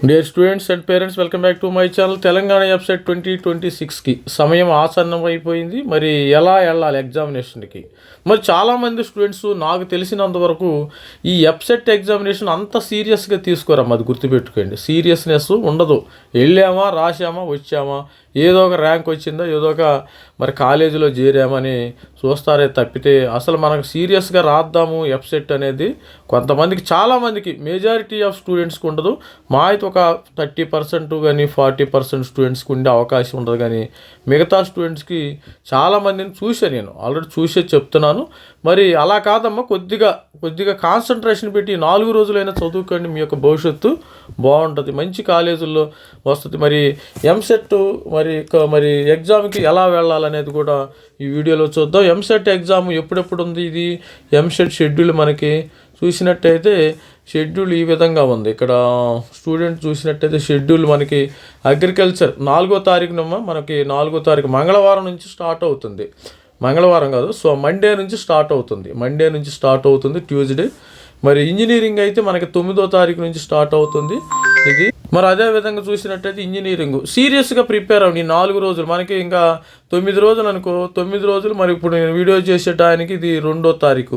Dear students and parents, welcome back to my channel. Telangana website 2026కి సమయం ఆసన్నం అయిపోయింది. మరి ఎలా వెళ్ళాలి ఎగ్జామినేషన్కి? మరి చాలామంది స్టూడెంట్స్ నాకు తెలిసినంతవరకు ఈ వెబ్సైట్ ఎగ్జామినేషన్ అంత సీరియస్గా తీసుకోరమ్మా. అది గుర్తుపెట్టుకోండి. సీరియస్నెస్ ఉండదు. వెళ్ళామా, రాసామా, వచ్చామా, ఏదో ఒక ర్యాంక్ వచ్చిందా, ఏదో ఒక మరి కాలేజీలో చేరామని చూస్తారే తప్పితే అసలు మనకు సీరియస్గా రాద్దాము వెబ్సైట్ అనేది కొంతమందికి, చాలామందికి, మెజారిటీ ఆఫ్ స్టూడెంట్స్కి ఉండదు. మా అయితే ఒక 30% కానీ 40% స్టూడెంట్స్కి ఉండే అవకాశం ఉండదు. కానీ మిగతా స్టూడెంట్స్కి చాలామందిని చూసా, నేను ఆల్రెడీ చూసే చెప్తున్నాను. మరి అలా కాదమ్మా, కొద్దిగా కాన్సన్ట్రేషన్ పెట్టి 4 రోజులైనా చదువుకోండి. మీ యొక్క భవిష్యత్తు బాగుంటుంది, మంచి కాలేజీల్లో వస్తుంది. మరి ఎంసెట్ మరి ఎగ్జామ్కి ఎలా వెళ్ళాలనేది కూడా ఈ వీడియోలో చూద్దాం. ఎంసెట్ ఎగ్జామ్ ఎప్పుడెప్పుడు ఉంది? ఇది ఎంసెట్ షెడ్యూల్ మనకి చూసినట్టయితే షెడ్యూల్ ఈ విధంగా ఉంది. ఇక్కడ స్టూడెంట్ చూసినట్టయితే షెడ్యూల్ మనకి అగ్రికల్చర్ 4వ తారీఖునమ్మా, మనకి 4వ తారీఖు మంగళవారం నుంచి స్టార్ట్ అవుతుంది. మంగళవారం కాదు, సో మండే నుంచి స్టార్ట్ అవుతుంది, ట్యూస్డే. మరి ఇంజనీరింగ్ అయితే మనకి 9వ తారీఖు నుంచి స్టార్ట్ అవుతుంది ఇది. మరి అదే విధంగా చూసినట్టయితే ఇంజనీరింగ్ సీరియస్గా ప్రిపేర్ అవ్వండి. 4 రోజులు మనకి, ఇంకా 9 రోజులు అనుకో, 9 రోజులు. మరి ఇప్పుడు నేను వీడియో చేసే టైంకి ఇది 2వ తారీఖు,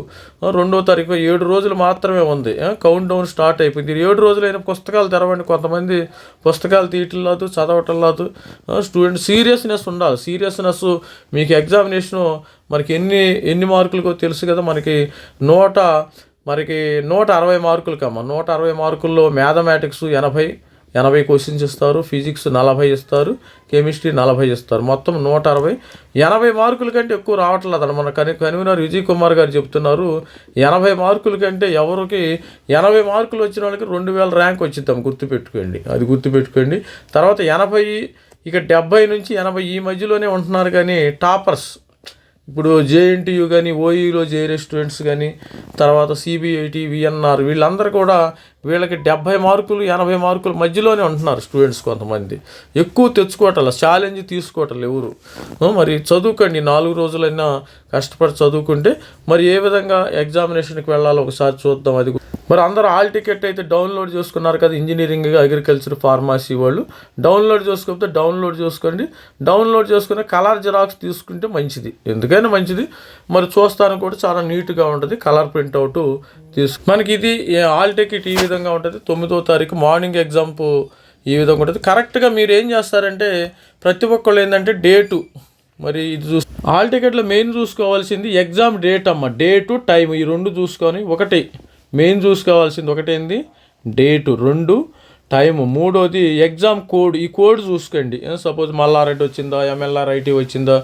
7 రోజులు మాత్రమే ఉంది. కౌంట్ డౌన్ స్టార్ట్ అయిపోయింది. 7 రోజులైన పుస్తకాలు తెరవండి. కొంతమంది పుస్తకాలు తీయటం లేదు, చదవటం లేదు. స్టూడెంట్ సీరియస్నెస్ ఉండాలి. సీరియస్నెస్ మీకు ఎగ్జామినేషను మనకి ఎన్ని మార్కులకో తెలుసు కదా. మనకి 160 మార్కులకమ్మా. 160 మార్కుల్లో మ్యాథమెటిక్స్ 80 క్వశ్చన్స్ ఇస్తారు, ఫిజిక్స్ 40 ఇస్తారు, కెమిస్ట్రీ 40 ఇస్తారు. మొత్తం 160. 80 మార్కుల కంటే ఎక్కువ రావట్లేదు. మన కన్వీనర్ విజయ్ కుమార్ గారు చెప్తున్నారు, 80 మార్కుల కంటే ఎవరికి 80 మార్కులు వచ్చిన వాళ్ళకి 2000 ర్యాంక్ వచ్చిద్దాం. గుర్తుపెట్టుకోండి. తర్వాత 80, ఇక 70 నుంచి 80 ఈ మధ్యలోనే ఉంటున్నారు. కానీ టాపర్స్ ఇప్పుడు జేఎన్టీయూ కానీ, ఓయూలో చేరే స్టూడెంట్స్ కానీ, తర్వాత సిబిఐటి, విఎన్ఆర్, వీళ్ళందరూ కూడా వీళ్ళకి 70 మార్కులు 80 మార్కులు మధ్యలోనే ఉంటున్నారు స్టూడెంట్స్. కొంతమంది ఎక్కువ తెచ్చుకోవటం, ఛాలెంజ్ తీసుకోవటం ఎవరు. మరి చదువుకోండి, 4 రోజులైనా కష్టపడి చదువుకుంటే మరి ఏ విధంగా ఎగ్జామినేషన్కి వెళ్ళాలో ఒకసారి చూద్దాం. అది మరి అందరూ హాల్ టికెట్ అయితే డౌన్లోడ్ చేసుకున్నారు కదా. ఇంజనీరింగ్, అగ్రికల్చర్, ఫార్మసీ వాళ్ళు డౌన్లోడ్ చేసుకోకపోతే డౌన్లోడ్ చేసుకోండి. డౌన్లోడ్ చేసుకుని కలర్ జిరాక్స్ తీసుకుంటే మంచిది, ఎందుకైనా మంచిది. మరి చూస్తానికి కూడా చాలా నీట్గా ఉంటుంది. కలర్ ప్రింట్అవుట్ మనకి ఇది హాల్ టికెట్ ఈ విధంగా ఉంటుంది. 9వ తారీఖు మార్నింగ్ ఎగ్జామ్ ఈ విధంగా ఉంటుంది. కరెక్ట్గా మీరు ఏం చేస్తారంటే ప్రతి ఒక్కళ్ళు ఏంటంటే డేటు, మరి ఇది హాల్ టికెట్లో మెయిన్ చూసుకోవాల్సింది ఎగ్జామ్ డేట్ అమ్మ. డేటు, టైం, ఈ 2 చూసుకొని, ఒకటి మెయిన్ చూసుకోవాల్సింది, ఒకటేంది డేటు, 2 టైము, 3వది ఎగ్జామ్ కోడ్. ఈ కోడ్ చూసుకోండి. సపోజ్ మల్లారెడ్డి వచ్చిందా, ఎంఎల్ఆర్ఐటి వచ్చిందా,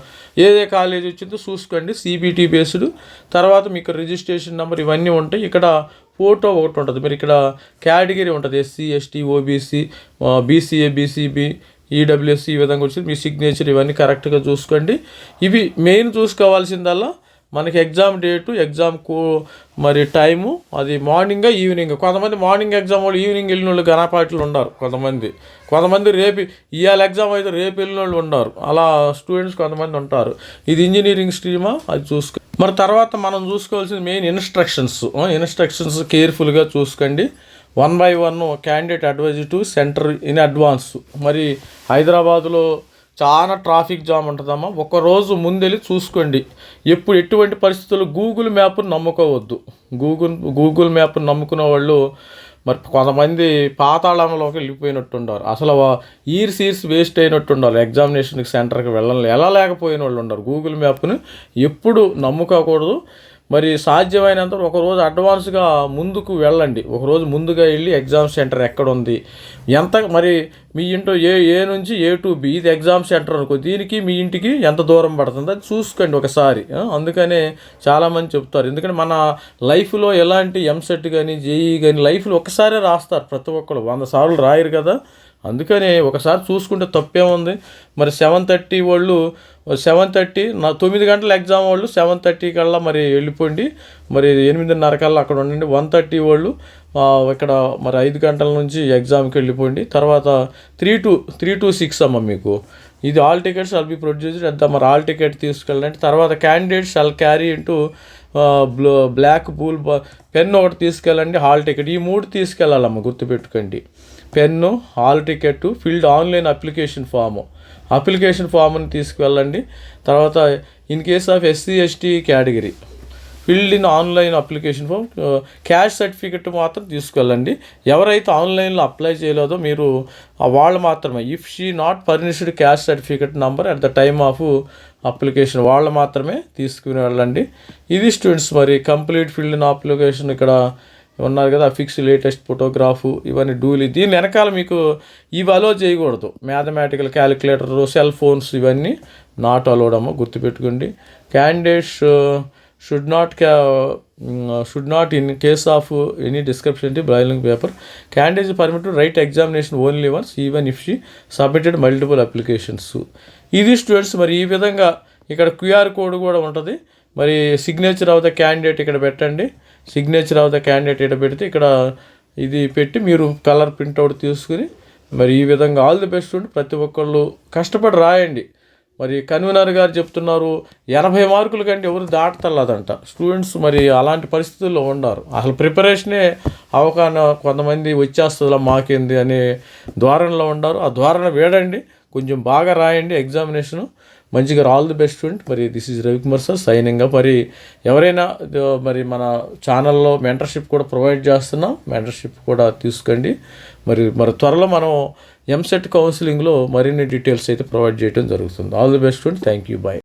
ఏదే కాలేజ్ వచ్చిందో చూసుకోండి. CBT based. తర్వాత మీకు రిజిస్ట్రేషన్ నెంబర్ ఇవన్నీ ఉంటాయి. ఇక్కడ ఫోటో ఒకటి ఉంటుంది. మరి ఇక్కడ కేటగిరీ ఉంటుంది, SC, ST, OBC, BCA, BCB, EWS, ఈ విధంగా వచ్చింది. మీ సిగ్నేచర్ ఇవన్నీ కరెక్ట్గా చూసుకోండి. ఇవి మెయిన్ చూసుకోవాల్సిందల్లా మనకి ఎగ్జామ్ డేటు, ఎగ్జామ్ మరి టైము, అది మార్నింగ్, ఈవినింగ్. కొంతమంది మార్నింగ్ ఎగ్జామ్ వాళ్ళు ఈవినింగ్ వెళ్ళిన వాళ్ళు గణపాటిలు ఉన్నారు. కొంతమంది రేపు ఇవాళ ఎగ్జామ్ అయితే రేపు వెళ్ళిన వాళ్ళు ఉన్నారు. అలా స్టూడెంట్స్ కొంతమంది ఉంటారు. ఇది ఇంజనీరింగ్ స్ట్రీమా, అది చూసుకో. మరి తర్వాత మనం చూసుకోవాల్సింది మెయిన్ ఇన్స్ట్రక్షన్స్ కేర్ఫుల్గా చూసుకోండి. 1 by 1 candidate advise to center in advance. మరి హైదరాబాదులో చాలా ట్రాఫిక్ జామ్ ఉంటుందమ్మా. ఒకరోజు ముందెళ్ళి చూసుకోండి. ఎటువంటి పరిస్థితుల్లో గూగుల్ మ్యాప్ను నమ్ముకోవద్దు. గూగుల్ మ్యాప్ను నమ్ముకునే వాళ్ళు మరి కొంతమంది పాతాళంలోకి వెళ్ళిపోయినట్టుండారు. అసలు ఇయర్స్ వేస్ట్ అయినట్టుండాలి. ఎగ్జామినేషన్కి సెంటర్కి వెళ్ళలేకపోయిన వాళ్ళు ఉన్నారు. గూగుల్ మ్యాప్ని ఎప్పుడు నమ్ముకోకూడదు. మరి సాధ్యమైనంత ఒకరోజు అడ్వాన్స్గా ముందుకు వెళ్ళండి. ఒకరోజు ముందుగా వెళ్ళి ఎగ్జామ్ సెంటర్ ఎక్కడ ఉంది, ఎంత, మరి మీ ఇంట్లో ఏ నుంచి A to B, ఇది ఎగ్జామ్ సెంటర్ అనుకో, దీనికి మీ ఇంటికి ఎంత దూరం పడుతుంది అది చూసుకోండి ఒకసారి. అందుకనే చాలామంది చెప్తారు, ఎందుకంటే మన లైఫ్లో ఎలాంటి ఎంసెట్ కానీ, జేఈ కానీ లైఫ్లో ఒకసారే రాస్తారు. ప్రతి ఒక్కరు 100 సార్లు రాయరు కదా. అందుకనే ఒకసారి చూసుకుంటే తప్పేముంది. మరి 7:30 వాళ్ళు 9 గంటల ఎగ్జామ్ వాళ్ళు 7:30 కల్లా మరి వెళ్ళిపోండి. మరి 8:30 కల్లా అక్కడ ఉండండి. 1:30 వాళ్ళు ఇక్కడ మరి 5 గంటల నుంచి ఎగ్జామ్కి వెళ్ళిపోండి. తర్వాత 3 to 6 అమ్మ మీకు ఇది hall tickets all be produced ఎంత. మరి ఆల్ టికెట్ తీసుకెళ్ళండి. తర్వాత candidate shall carry into black ball pen ఒకటి తీసుకెళ్ళండి, హాల్ టికెట్, ఈ 3 తీసుకెళ్ళాలమ్మ, గుర్తుపెట్టుకోండి. Pen, hall ticket, filled online application ఫామ్ని తీసుకువెళ్ళండి. తర్వాత in case of SC ST category filled in online application form, caste certificate మాత్రం తీసుకెళ్ళండి. ఎవరైతే ఆన్లైన్లో అప్లై చేయలేదో మీరు వాళ్ళు మాత్రమే, if she not furnished caste certificate number at the time of application వాళ్ళు మాత్రమే తీసుకుని వెళ్ళండి. ఇది స్టూడెంట్స్ మరి కంప్లీట్ ఫిల్డ్ ఇన్ అప్లికేషన్ ఇక్కడ ఉన్నారు కదా, ఫిక్స్ లేటెస్ట్ ఫోటోగ్రాఫు ఇవన్నీ డూలీ. దీని వెనకాల మీకు ఇవి అలో చేయకూడదు, మ్యాథమెటికల్ క్యాలిక్యులేటర్, సెల్ ఫోన్స్ ఇవన్నీ నాట్ అలౌడ్ అమ్మ, గుర్తుపెట్టుకోండి. Candidates should not in case of any description brailing paper candidate permit to write examination only once even if she submitted multiple applications. ఇది స్టూడెంట్స్ మరి ఈ విధంగా ఇక్కడ QR code కూడా ఉంటుంది. మరి సిగ్నేచర్ ఆఫ్ ద క్యాండిడేట్ ఇక్కడ పెట్టండి. సిగ్నేచర్ ఆఫ్ ద క్యాండిడేట్ ఇక్కడ పెడితే ఇక్కడ ఇది పెట్టి మీరు కలర్ ప్రింట్అవుట్ తీసుకుని మరి ఈ విధంగా ఆల్ ది బెస్ట్ ఉండి ప్రతి ఒక్కళ్ళు కష్టపడి రాయండి. మరి కన్వీనర్ గారు చెప్తున్నారు 80 మార్కుల కంటే ఎవరు దాటతలేదంట స్టూడెంట్స్. మరి అలాంటి పరిస్థితుల్లో ఉన్నారు, అసలు ప్రిపరేషనే అవగాహన కొంతమంది వచ్చేస్తుందిలా మాకేంది అనే ధోరణిలో ఉన్నారు. ఆ ధోరణి వేడండి, కొంచెం బాగా రాయండి ఎగ్జామినేషను మంచిగా. All the best student. మరి దిస్ ఈజ్ రవికుమార్ సార్ సైనింగ్గా. మరి ఎవరైనా మరి మన ఛానల్లో మెంటర్షిప్ కూడా ప్రొవైడ్ చేస్తున్నాం, మెంటర్షిప్ కూడా తీసుకోండి. మరి త్వరలో మనం ఎంసెట్ కౌన్సిలింగ్లో మరిన్ని డీటెయిల్స్ అయితే ప్రొవైడ్ చేయడం జరుగుతుంది. All the best student. Thank you. By.